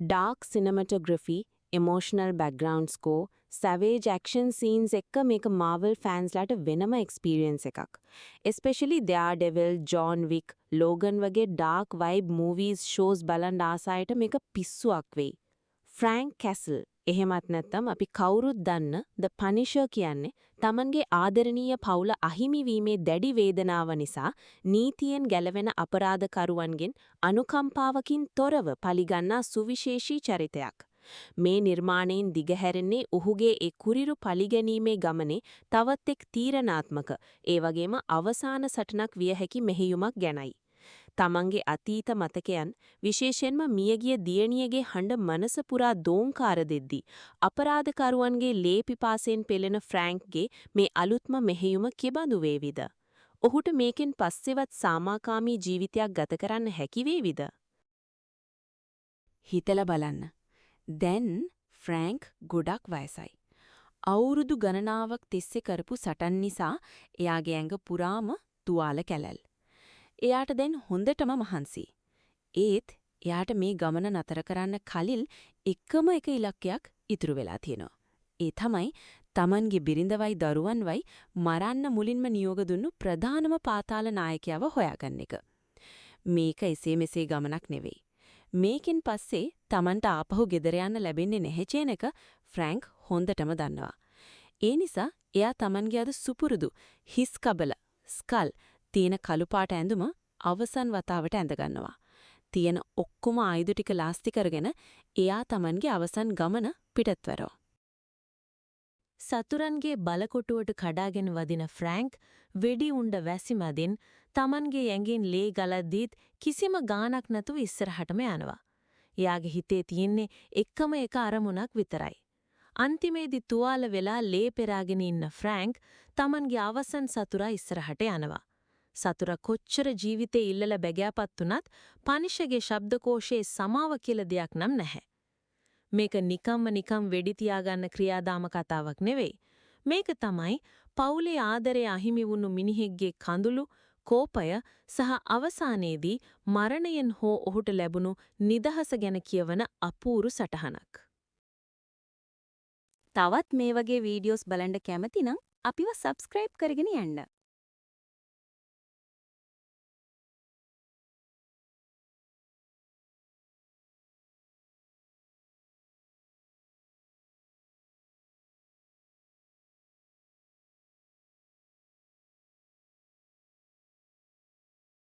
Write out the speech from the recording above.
Dark cinematography, emotional background score, savage action scenes එක්ක මේක Marvel ෆෑන්ස්ලාට වෙනම එක්ස්පීරියන්ස් එකක්. Especially Daredevil, John Wick, Logan වගේ ඩාර්ක් වයිබ් මූවීස් ෂෝස් බලන් ආසායට මේක පිස්සුවක් වෙයි. ෆ්‍රැන්ක් කැසල් එහෙමත් නැත්නම් අපි කවුරුත් දන්න ද පනිෂර් කියන්නේ තමන්ගේ ආදරණීය පවුල අහිමි වීමේ දැඩි වේදනාව නිසා නීතියෙන් ගැලවෙන අපරාධකරුවන්ගෙන් අනුකම්පාවකින් තොරව පලිගන්නා සුවිශේෂී චරිතයක්. මේ නිර්මාණයෙන් දිගහැරෙන්නේ ඔහුගේ ඒ කුරිරු පලිගැනීමේ ගමනේ තවත් එක් තීරණාත්මක ඒ වගේම අවසාන සටනක් විය හැකි මෙහෙයුමක් ගැනයි. තමන්ගේ අතීත මතකයන් විශේෂයෙන්ම මියගිය දියණියගේ හඬ මනස පුරා දෝංකාර දෙද්දී අපරාධකරුවන්ගේ ලේ පිපාසයෙන් පෙළෙන ෆ්‍රැන්ක්ගේ මේ අලුත්ම මෙහෙයුම කෙබඳු වේවිද? ඔහුට මේකෙන් පස්සෙවත් සාමාකාමී ජීවිතයක් ගත කරන්න හැකි වේවිද? හිතලා බලන්න. දැන් ෆ්‍රැන්ක් ගොඩක් වයසයි. අවුරුදු ගණනාවක් තිස්සේ කරපු සටන් නිසා එයාගේ ඇඟ පුරාම තුවාල කැලැල්. එයාට දැන් හොඳටම මහන්සි. ඒත් එයාට මේ ගමන නතර කරන්න කලින් එකම එක ඉලක්කයක් ඉතුරු වෙලා තියෙනවා. ඒ තමයි තමන්ගේ බිරිඳවයි දරුවන්වයි මරන්න මුලින්ම නියෝග දුන්නු ප්‍රධානම පාතාල නායකයව හොයාගන්න එක. මේක එසේ මෙසේ ගමනක් නෙවෙයි. මේකෙන් පස්සේ තමන්ට ආපහු ගෙදර යන්න ලැබෙන්නේ නැහැ කියන එක ෆ්‍රැන්ක් හොඳටම දන්නවා. ඒ නිසා එයා තමන්ගේ අද සුපුරුදු හිස් කබල ස්කල් තියෙන කළු පාට ඇඳුම අවසන් වතාවට ඇඳගන්නවා. තියෙන ඔක්කොම ආයුධ ටික ලාස්ති කරගෙන එයා තමන්ගේ අවසන් ගමන පිටත්වරෝ. සතුරන්ගේ බලකොටුවට කඩාගෙන වදින ෆ්‍රැන්ක් වෙඩි උණ්ඩ වැසි මැදින් තමන්ගේ ඇඟෙන් ලේ ගලද්දීත් කිසිම ගාණක් නැතුව ඉස්සරහටම යනවා. එයාගේ හිතේ තියෙන්නේ එකම එක අරමුණක් විතරයි. අන්තිමේදී තුවාල වෙලා ලේ පෙරාගෙන ඉන්න ෆ්‍රැන්ක් තමන්ගේ අවසන් සතුරා ඉස්සරහට යනවා. සතුරා කොච්චර ජීවිතේ ඉල්ලලා බැගෑපත් උනත් පනිෂගේ ශබ්දකෝෂයේ සමාව කියලා දෙයක් නම් නැහැ. මේක නිකම් වෙඩි තියාගන්න ක්‍රියාදාම කතාවක් නෙවෙයි. මේක තමයි පවුලේ ආදරය අහිමි වුණු මිනිහෙක්ගේ කඳුළු, කෝපය සහ අවසානයේදී මරණයෙන් හෝ ඔහුට ලැබුණු නිදහස ගැන කියවන අපූරු සටහනක්. තවත් මේ වගේ වීඩියෝස් බලන්න කැමති නම් අපිව සබ්ස්ක්‍රයිබ් කරගෙන යන්න.